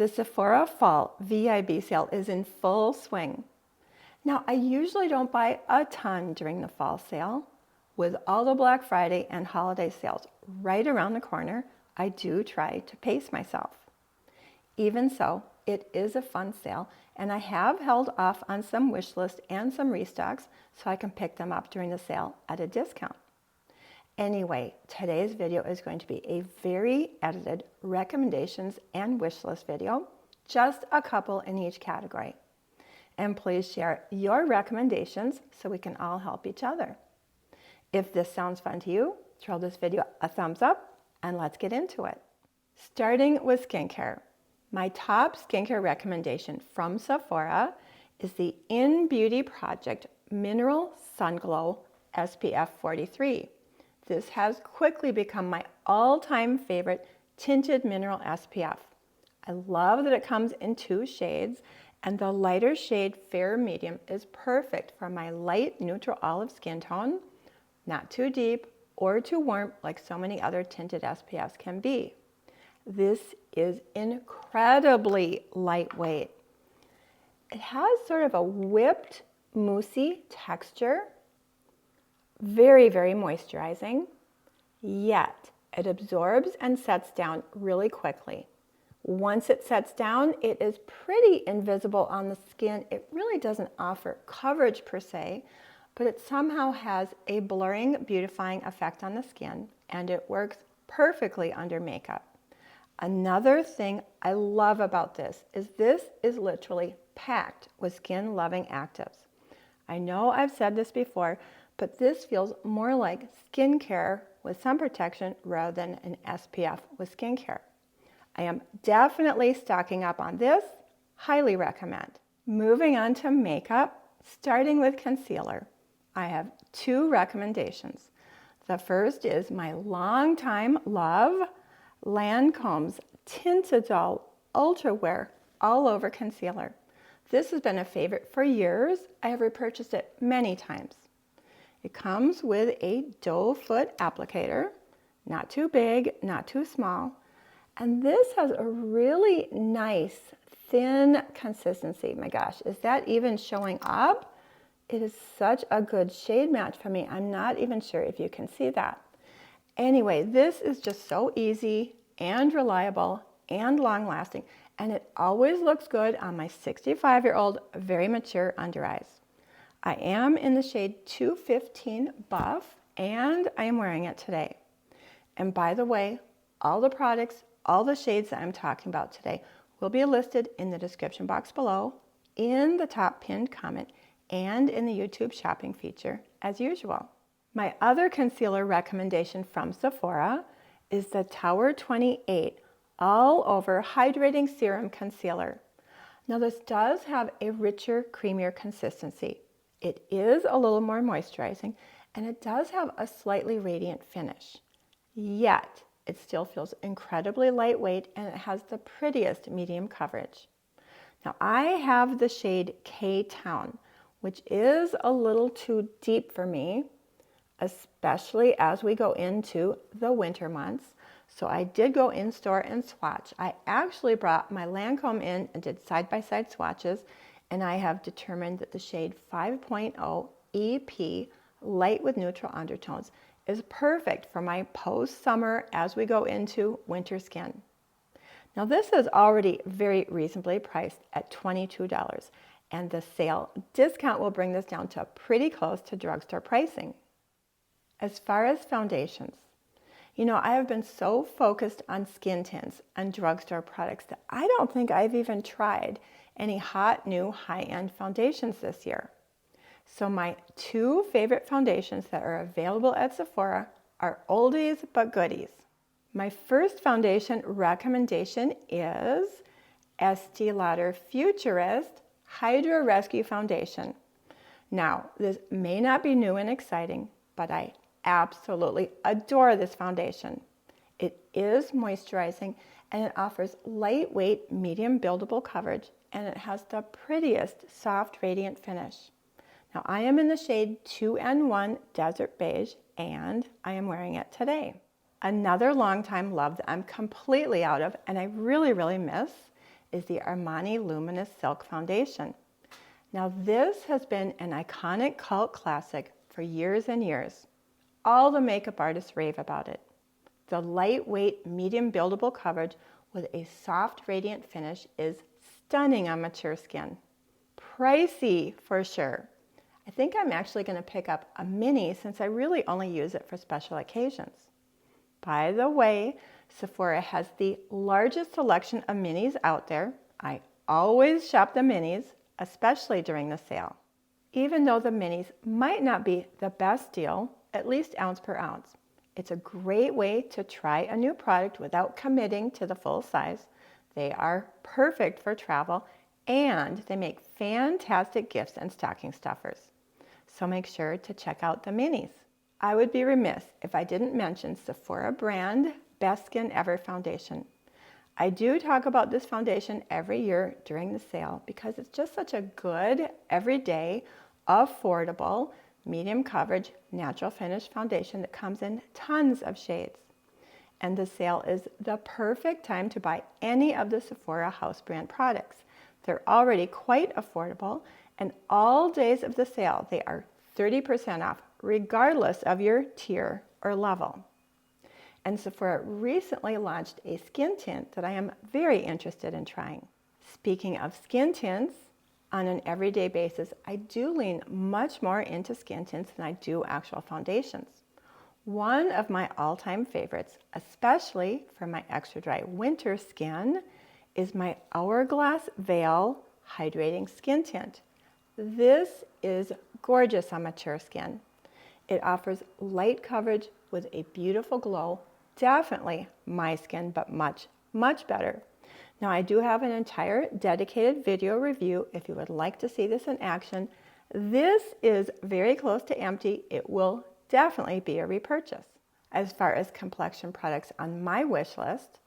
The Sephora Fall VIB sale is in full swing. Now, I usually don't buy a ton during the fall sale. With all the Black Friday and holiday sales right around the corner, I do try to pace myself. Even so, it is a fun sale, and I have held off on some wish list and some restocks so I can pick them up during the sale at a discount. Anyway, today's video is going to be a very edited recommendations and wish list video, just a couple in each category. And please share your recommendations so we can all help each other. If this sounds fun to you, throw this video a thumbs up and let's get into it. Starting with skincare. My top skincare recommendation from Sephora is the In Beauty Project Mineral Sun Glow SPF 43. This has quickly become my all-time favorite tinted mineral SPF. I love that it comes in 2 shades, and the lighter shade Fair Medium is perfect for my light neutral olive skin tone, not too deep or too warm like so many other tinted SPFs can be. This is incredibly lightweight. It has sort of a whipped, moussey texture, very, very moisturizing, yet it absorbs and sets down really quickly. Once it sets down, it is pretty invisible on the skin. It really doesn't offer coverage per se, but it somehow has a blurring, beautifying effect on the skin, and it works perfectly under makeup. Another thing I love about this is literally packed with skin-loving actives. I know I've said this before, but this feels more like skincare with sun protection rather than an SPF with skincare. I am definitely stocking up on this. Highly recommend. Moving on to makeup, starting with concealer. I have 2 recommendations. The first is my longtime love, Lancome's Tintadol Ultra Wear All Over Concealer. This has been a favorite for years. I have repurchased it many times. It comes with a doe foot applicator, not too big, not too small. And this has a really nice, thin consistency. My gosh, is that even showing up? It is such a good shade match for me. I'm not even sure if you can see that. Anyway, this is just so easy and reliable and long-lasting, and it always looks good on my 65-year-old, very mature under eyes. I am in the shade 215 Buff, and I am wearing it today. And by the way, all the products, all the shades that I'm talking about today will be listed in the description box below, in the top pinned comment, and in the YouTube shopping feature as usual. My other concealer recommendation from Sephora is the Tower 28 All Over Hydrating Serum Concealer. Now this does have a richer, creamier consistency. It is a little more moisturizing, and it does have a slightly radiant finish. Yet, it still feels incredibly lightweight, and it has the prettiest medium coverage. Now I have the shade K-Town, which is a little too deep for me, especially as we go into the winter months. So I did go in store and swatch. I actually brought my Lancome in and did side-by-side swatches, and I have determined that the shade 5.0 EP Light with Neutral Undertones is perfect for my post-summer as we go into winter skin. Now this is already very reasonably priced at $22, and the sale discount will bring this down to pretty close to drugstore pricing. As far as foundations, you know, I have been so focused on skin tints and drugstore products that I don't think I've even tried any hot new high-end foundations this year. So my 2 favorite foundations that are available at Sephora are oldies but goodies. My first foundation recommendation is Estee Lauder Furturist Hydra Rescue Foundation. Now, this may not be new and exciting, but I absolutely adore this foundation. It is moisturizing, and it offers lightweight, medium buildable coverage, and it has the prettiest soft radiant finish. Now I am in the shade 2N1 Desert Beige, and I am wearing it today. Another longtime love that I'm completely out of and I really miss is the Armani Luminous Silk Foundation. Now this has been an iconic cult classic for years and years. All the makeup artists rave about it. The lightweight, medium buildable coverage with a soft, radiant finish is stunning on mature skin. Pricey for sure. I think I'm actually going to pick up a mini since I really only use it for special occasions. By the way, Sephora has the largest selection of minis out there. I always shop the minis, especially during the sale. Even though the minis might not be the best deal, at least ounce per ounce. It's a great way to try a new product without committing to the full size. They are perfect for travel and they make fantastic gifts and stocking stuffers. So make sure to check out the minis. I would be remiss if I didn't mention Sephora brand Best Skin Ever Foundation. I do talk about this foundation every year during the sale because it's just such a good, everyday, affordable, medium coverage, natural finish foundation that comes in tons of shades. And the sale is the perfect time to buy any of the Sephora house brand products. They're already quite affordable, and all days of the sale they are 30% off, regardless of your tier or level. And Sephora recently launched a skin tint that I am very interested in trying. Speaking of skin tints, on an everyday basis, I do lean much more into skin tints than I do actual foundations. One of my all-time favorites, especially for my extra dry winter skin, is my Hourglass Veil Hydrating Skin Tint. This is gorgeous on mature skin. It offers light coverage with a beautiful glow. Definitely my skin, but much, much better. Now I do have an entire dedicated video review if you would like to see this in action. This is very close to empty. It will definitely be a repurchase. As far as complexion products on my wish list,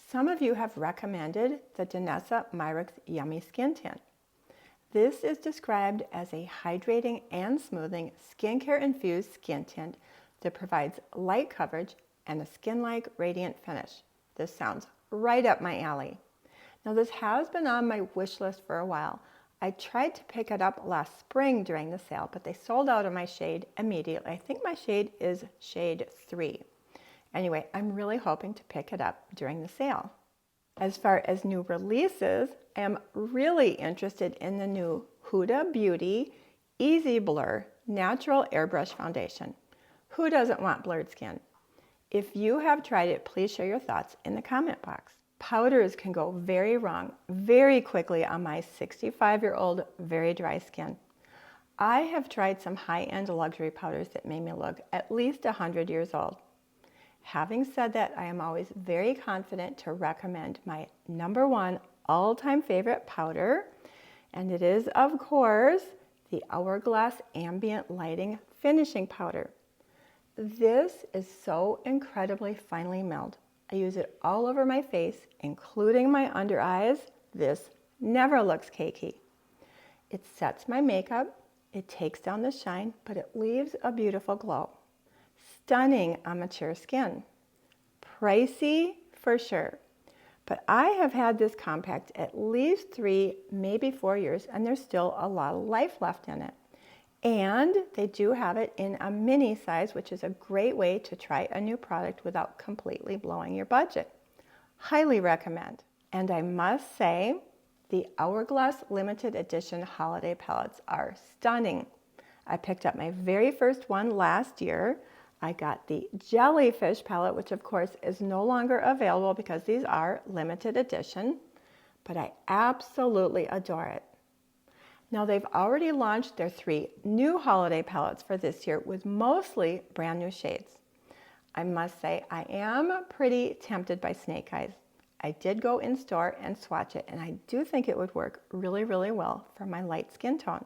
some of you have recommended the DENONA Myricks Yummy Skin Tint. This is described as a hydrating and smoothing skincare infused skin tint that provides light coverage and a skin-like radiant finish. This sounds right up my alley. Now this has been on my wish list for a while. I tried to pick it up last spring during the sale, but they sold out of my shade immediately. I think my shade is shade 3. Anyway, I'm really hoping to pick it up during the sale. As far as new releases, I am really interested in the new Huda Beauty Easy Blur Natural Airbrush Foundation. Who doesn't want blurred skin? If you have tried it, please share your thoughts in the comment box. Powders can go very wrong very quickly on my 65-year-old very dry skin. I have tried some high-end luxury powders that made me look at least 100 years old. Having said that, I am always very confident to recommend my #1 all-time favorite powder, and it is, of course, the Hourglass Ambient Lighting Finishing Powder. This is so incredibly finely milled. I use it all over my face, including my under eyes. This never looks cakey. It sets my makeup, it takes down the shine, but it leaves a beautiful glow. Stunning on mature skin. Pricey for sure, but I have had this compact at least 3, maybe 4 years, and there's still a lot of life left in it. And they do have it in a mini size, which is a great way to try a new product without completely blowing your budget. Highly recommend. And I must say, the Hourglass limited edition holiday palettes are stunning. I picked up my very first one last year. I got the Jellyfish palette, which of course is no longer available because these are limited edition, but I absolutely adore it. Now they've already launched their 3 new holiday palettes for this year with mostly brand new shades. I must say I am pretty tempted by Snake Eyes. I did go in store and swatch it, and I do think it would work really, really well for my light skin tone.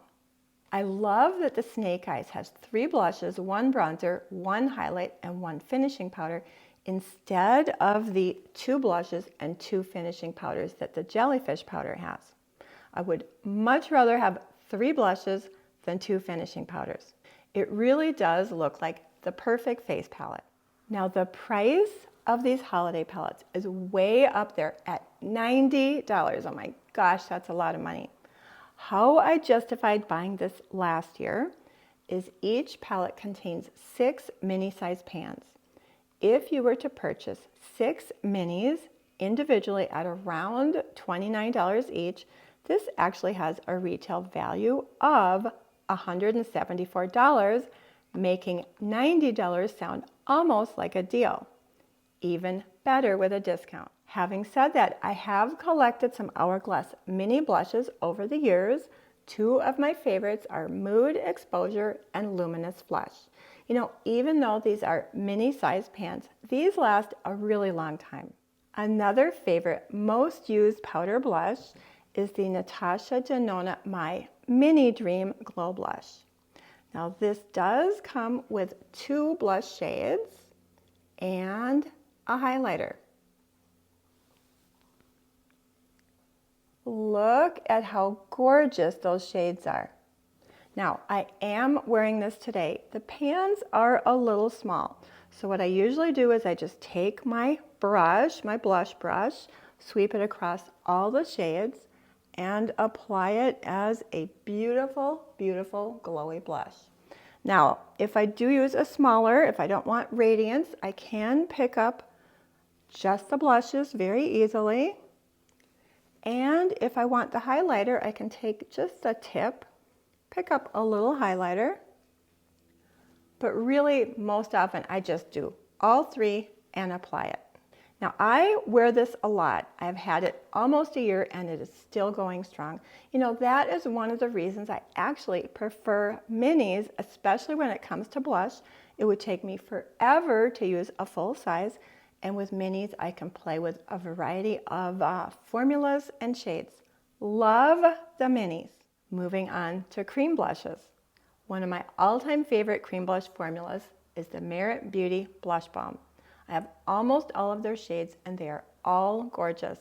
I love that the Snake Eyes has 3 blushes, 1 bronzer, 1 highlight, and 1 finishing powder instead of the 2 blushes and 2 finishing powders that the Jellyfish powder has. I would much rather have 3 blushes than 2 finishing powders. It really does look like the perfect face palette. Now the price of these holiday palettes is way up there at $90. Oh my gosh, that's a lot of money. How I justified buying this last year is each palette contains 6 mini-size pans. If you were to purchase 6 minis individually at around $29 each, this actually has a retail value of $174, making $90 sound almost like a deal. Even better with a discount. Having said that, I have collected some Hourglass mini blushes over the years. 2 of my favorites are Mood Exposure and Luminous Flush. You know, even though these are mini-sized pans, these last a really long time. Another favorite, most used powder blush is the NATASHA DENONA My Mini Dream Glow Blush. Now this does come with 2 blush shades and a highlighter. Look at how gorgeous those shades are. Now, I am wearing this today. The pans are a little small. So what I usually do is I just take my brush, my blush brush, sweep it across all the shades, and apply it as a beautiful, beautiful glowy blush. Now, if I do use a smaller, if I don't want radiance, I can pick up just the blushes very easily. And if I want the highlighter, I can take just a tip, pick up a little highlighter, but really most often I just do all 3 and apply it. Now I wear this a lot. I've had it almost a year and it is still going strong. You know, that is one of the reasons I actually prefer minis, especially when it comes to blush. It would take me forever to use a full size, and with minis I can play with a variety of formulas and shades. Love the minis. Moving on to cream blushes. One of my all-time favorite cream blush formulas is the Merit Beauty Blush Balm. I have almost all of their shades and they are all gorgeous.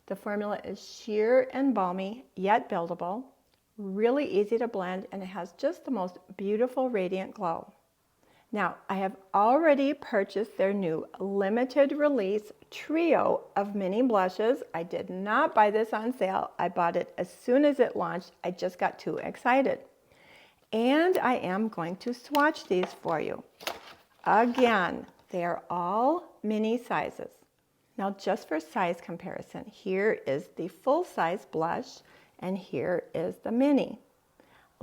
The formula is sheer and balmy, yet buildable, really easy to blend, and it has just the most beautiful radiant glow. Now, I have already purchased their new limited release trio of mini blushes. I did not buy this on sale. I bought it as soon as it launched. I just got too excited. And I am going to swatch these for you. Again, they are all mini sizes. Now, just for size comparison, here is the full size blush and here is the mini.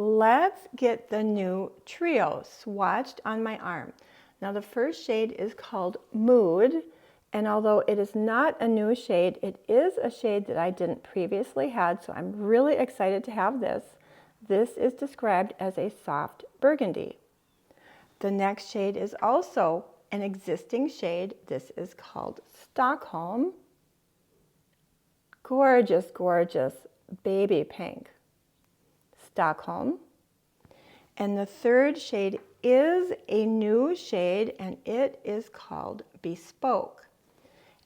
Let's get the new trio swatched on my arm. Now the first shade is called Mood, and although it is not a new shade, it is a shade that I didn't previously have, so I'm really excited to have this. This is described as a soft burgundy. The next shade is also an existing shade. This is called Stockholm. Gorgeous, gorgeous baby pink. Stockholm. And the third shade is a new shade and it is called Bespoke.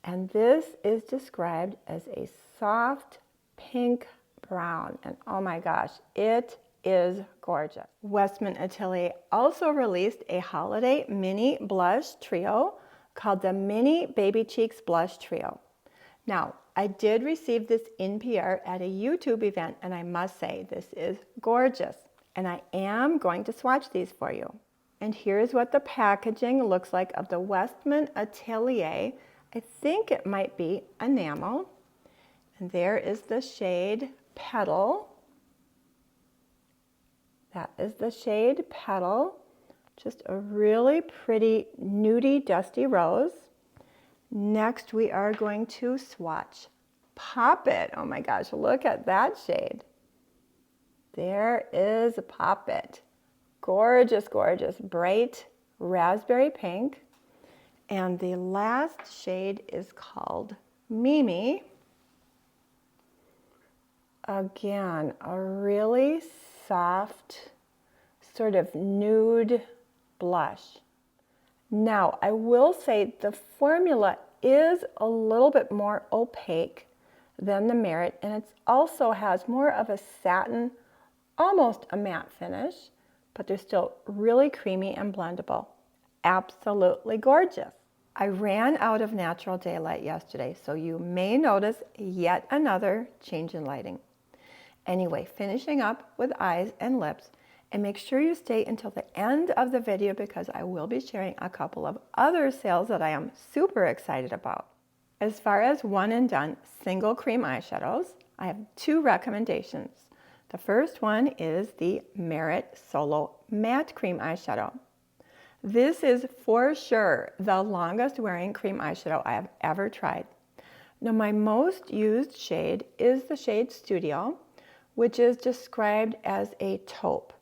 And this is described as a soft pink brown. And oh my gosh, it is gorgeous. Westman Atelier also released a holiday mini blush trio called the Mini Baby Cheeks Blush Trio. Now, I did receive this in PR at a YouTube event, and I must say this is gorgeous. And I am going to swatch these for you. And here's what the packaging looks like of the Westman Atelier. I think it might be enamel. And there is the shade Petal. That is the shade Petal. Just a really pretty nudie dusty rose. Next, we are going to swatch Pop It. Oh my gosh, look at that shade. There is Pop It. Gorgeous, gorgeous, bright raspberry pink. And the last shade is called Mimi. Again, a really soft, sort of nude blush. Now, I will say the formula is a little bit more opaque than the Merit, and it also has more of a satin, almost a matte finish, but they're still really creamy and blendable. Absolutely gorgeous. I ran out of natural daylight yesterday, so you may notice yet another change in lighting. Anyway, finishing up with eyes and lips, and make sure you stay until the end of the video because I will be sharing a couple of other sales that I am super excited about. As far as one and done single cream eyeshadows, I have two recommendations. The first one is the Merit Solo Matte Cream Eyeshadow. This is for sure the longest wearing cream eyeshadow I have ever tried. Now my most used shade is the shade Studio, which is described as a taupe.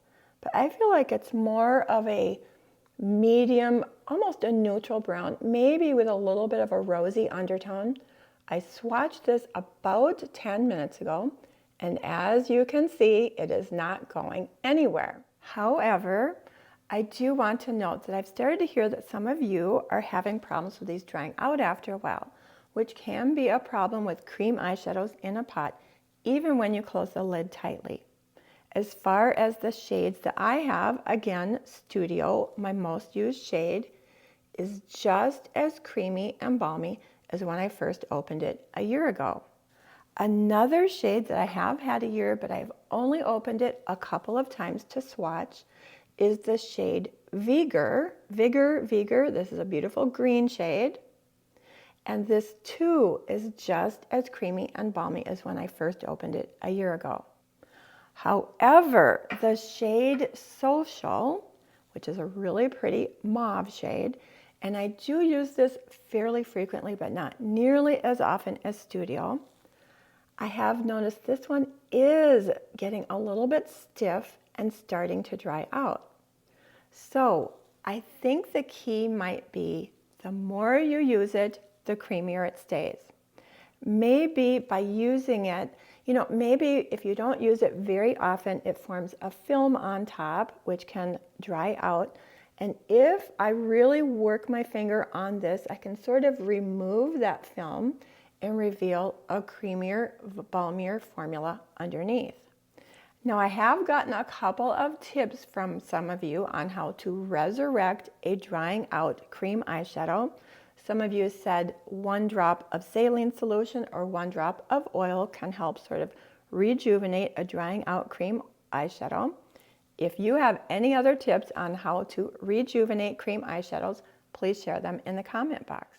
But I feel like it's more of a medium, almost a neutral brown, maybe with a little bit of a rosy undertone. I swatched this about 10 minutes ago, and as you can see, it is not going anywhere. However, I do want to note that I've started to hear that some of you are having problems with these drying out after a while, which can be a problem with cream eyeshadows in a pot, even when you close the lid tightly. As far as the shades that I have, again, Studio, my most used shade, is just as creamy and balmy as when I first opened it a year ago. Another shade that I have had a year, but I've only opened it a couple of times to swatch, is the shade Vigor. This is a beautiful green shade. And this too is just as creamy and balmy as when I first opened it a year ago. However, the shade Social, which is a really pretty mauve shade, and I do use this fairly frequently, but not nearly as often as Studio. I have noticed this one is getting a little bit stiff and starting to dry out. So I think the key might be the more you use it, the creamier it stays. Maybe by using it, maybe if you don't use it very often, it forms a film on top, which can dry out. And if I really work my finger on this, I can sort of remove that film and reveal a creamier, balmier formula underneath. Now I have gotten a couple of tips from some of you on how to resurrect a drying out cream eyeshadow. Some of you said 1 drop of saline solution or 1 drop of oil can help sort of rejuvenate a drying out cream eyeshadow. If you have any other tips on how to rejuvenate cream eyeshadows, please share them in the comment box.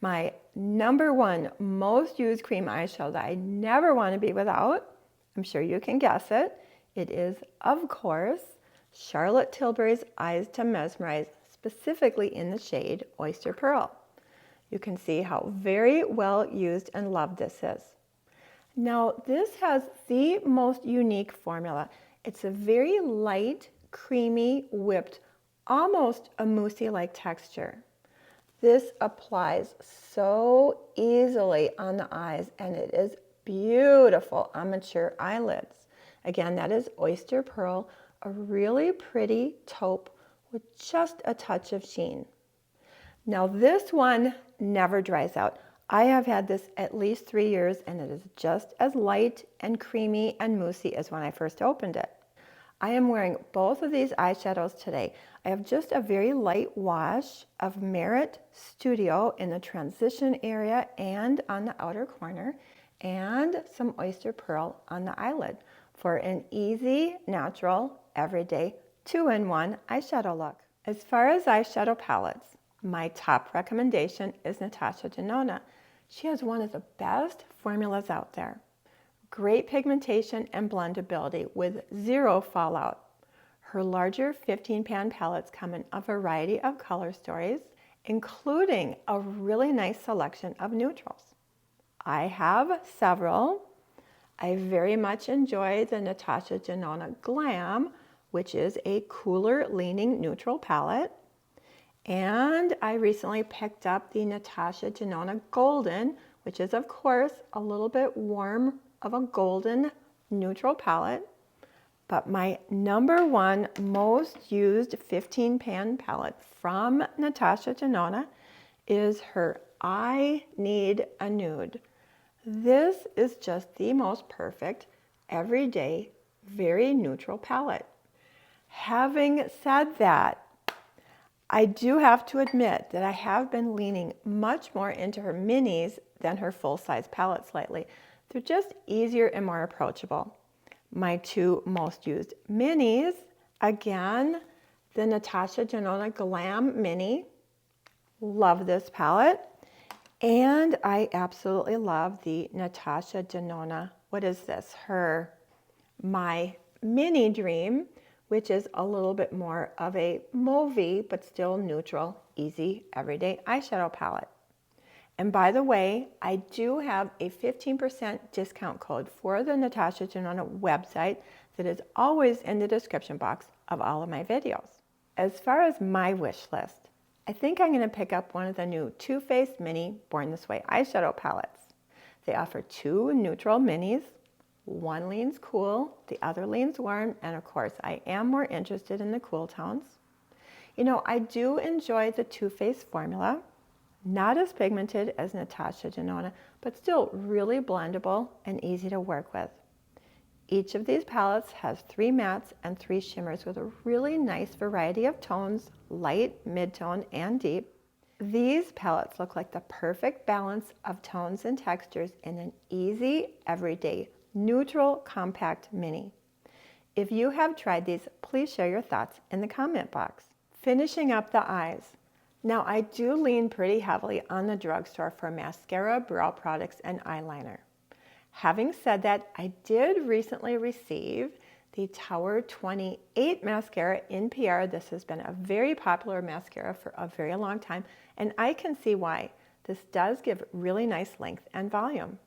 My number one most used cream eyeshadow that I never want to be without, I'm sure you can guess it. It is, of course, Charlotte Tilbury's Eyes to Mesmerize, specifically in the shade Oyster Pearl. You can see how very well used and loved this is. Now, this has the most unique formula. It's a very light, creamy, whipped, almost a mousse-like texture. This applies so easily on the eyes, and it is beautiful on mature eyelids. Again, that is Oyster Pearl, a really pretty taupe with just a touch of sheen. Now this one never dries out. I have had this at least 3 years, and it is just as light and creamy and moussey as when I first opened it. I am wearing both of these eyeshadows today. I have just a very light wash of Merit Studio in the transition area and on the outer corner, and some Oyster Pearl on the eyelid for an easy, natural, everyday 2-in-1 eyeshadow look. As far as eyeshadow palettes, my top recommendation is NATASHA DENONA. She has one of the best formulas out there. Great pigmentation and blendability with 0 fallout. Her larger 15-pan palettes come in a variety of color stories, including a really nice selection of neutrals. I have several. I very much enjoy the NATASHA DENONA Glam, which is a cooler leaning neutral palette. And I recently picked up the NATASHA DENONA Golden, which is of course a little bit warm of a golden neutral palette. But my number one most used 15-pan palette from NATASHA DENONA is her I Need a Nude. This is just the most perfect, everyday, very neutral palette. Having said that, I do have to admit that I have been leaning much more into her minis than her full-size palettes lately. They're just easier and more approachable. My two most used minis, again, the Natasha Denona Glam Mini. Love this palette. And I absolutely love the Natasha Denona, what is this? My Mini Dream, which is a little bit more of a mauvey, but still neutral, easy, everyday eyeshadow palette. And by the way, I do have a 15% discount code for the Natasha Denona website that is always in the description box of all of my videos. As far as my wish list, I think I'm going to pick up one of the new Too Faced Mini Born This Way eyeshadow palettes. They offer two neutral minis. One leans cool, the other leans warm, and of course I am more interested in the cool tones. You know, I do enjoy the Too Faced formula. Not as pigmented as Natasha Denona, but still really blendable and easy to work with. Each of these palettes has 3 mattes and 3 shimmers with a really nice variety of tones, light, mid-tone, and deep. These palettes look like the perfect balance of tones and textures in an easy, everyday, neutral, compact mini. If you have tried these, please share your thoughts in the comment box. Finishing up the eyes. Now, I do lean pretty heavily on the drugstore for mascara, brow products, and eyeliner. Having said that, I did recently receive the Tower 28 mascara in PR. This has been a very popular mascara for a very long time, and I can see why. This does give really nice length and volume.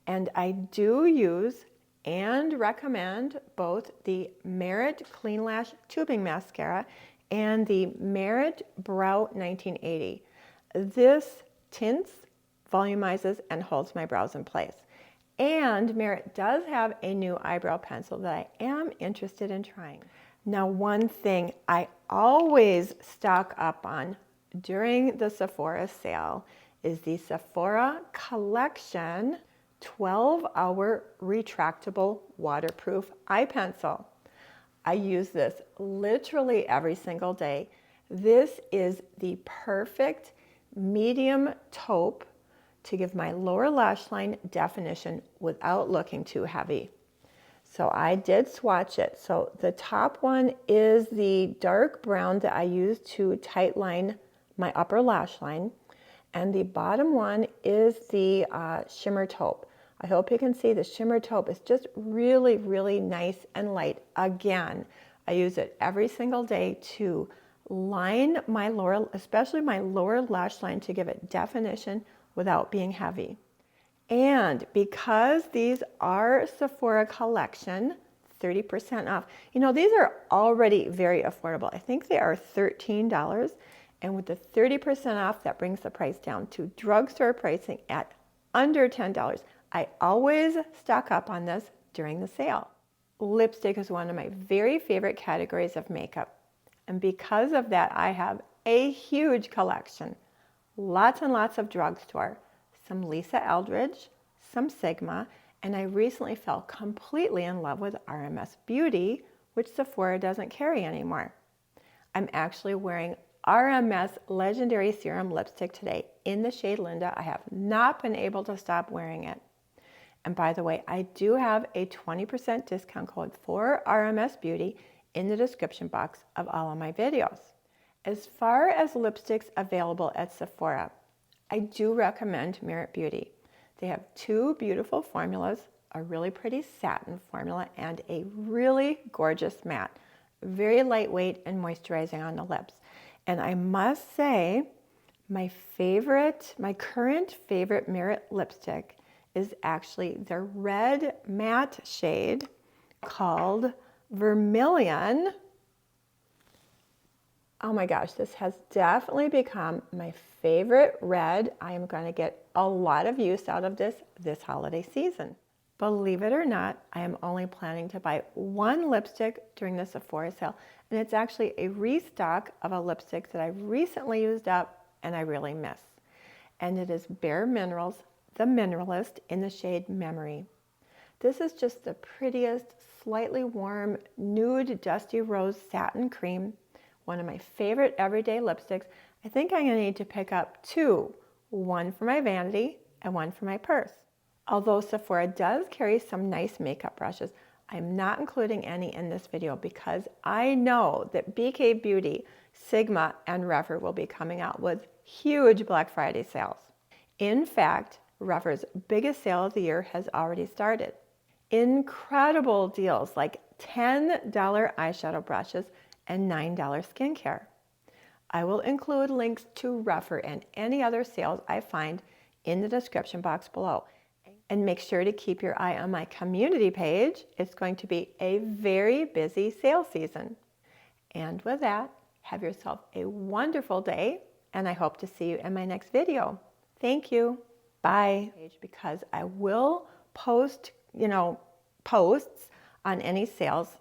And I do use and recommend both the Merit Clean Lash Tubing Mascara and the Merit Brow 1980. This tints, volumizes, and holds my brows in place. And Merit does have a new eyebrow pencil that I am interested in trying. Now, one thing I always stock up on during the Sephora sale is the Sephora Collection 12-hour retractable waterproof eye pencil. I use this literally every single day. This is the perfect medium taupe to give my lower lash line definition without looking too heavy. So I did swatch it. So the top one is the dark brown that I use to tight line my upper lash line. And the bottom one is the shimmer taupe. I hope you can see the shimmer taupe is just really, really nice and light. Again, I use it every single day to line my lower, especially my lower lash line, to give it definition without being heavy. And because these are Sephora Collection, 30% off. You know, these are already very affordable. I think they are $13. And with the 30% off, that brings the price down to drugstore pricing at under $10. I always stock up on this during the sale. Lipstick is one of my very favorite categories of makeup. And because of that, I have a huge collection. Lots and lots of drugstore, some Lisa Eldridge, some Sigma, and I recently fell completely in love with RMS Beauty, which Sephora doesn't carry anymore. I'm actually wearing RMS Legendary Serum Lipstick today in the shade Linda. I have not been able to stop wearing it. And by the way, I do have a 20% discount code for RMS Beauty in the description box of all of my videos. As far as lipsticks available at Sephora, I do recommend Merit Beauty. They have 2 beautiful formulas, a really pretty satin formula and a really gorgeous matte. Very lightweight and moisturizing on the lips. And I must say, my current favorite Merit lipstick is actually the red matte shade called Vermilion. Oh my gosh, this has definitely become my favorite red. I am going to get a lot of use out of this holiday season. Believe it or not, I am only planning to buy one lipstick during the Sephora sale, and it's actually a restock of a lipstick that I recently used up and I really miss. And it is Bare Minerals, the Mineralist, in the shade Memory. This is just the prettiest, slightly warm, nude, dusty rose satin cream one of my favorite everyday lipsticks. I think I'm going to need to pick up two, one for my vanity and one for my purse. Although Sephora does carry some nice makeup brushes, I'm not including any in this video because I know that BK Beauty, Sigma, and REPHR will be coming out with huge Black Friday sales. In fact, REPHR's biggest sale of the year has already started. Incredible deals like $10 eyeshadow brushes and $9 skincare. I will include links to REPHR and any other sales I find in the description box below. And make sure to keep your eye on my community page. It's going to be a very busy sale season. And with that, have yourself a wonderful day, and I hope to see you in my next video. Thank you. Bye. Because I will post, posts on any sales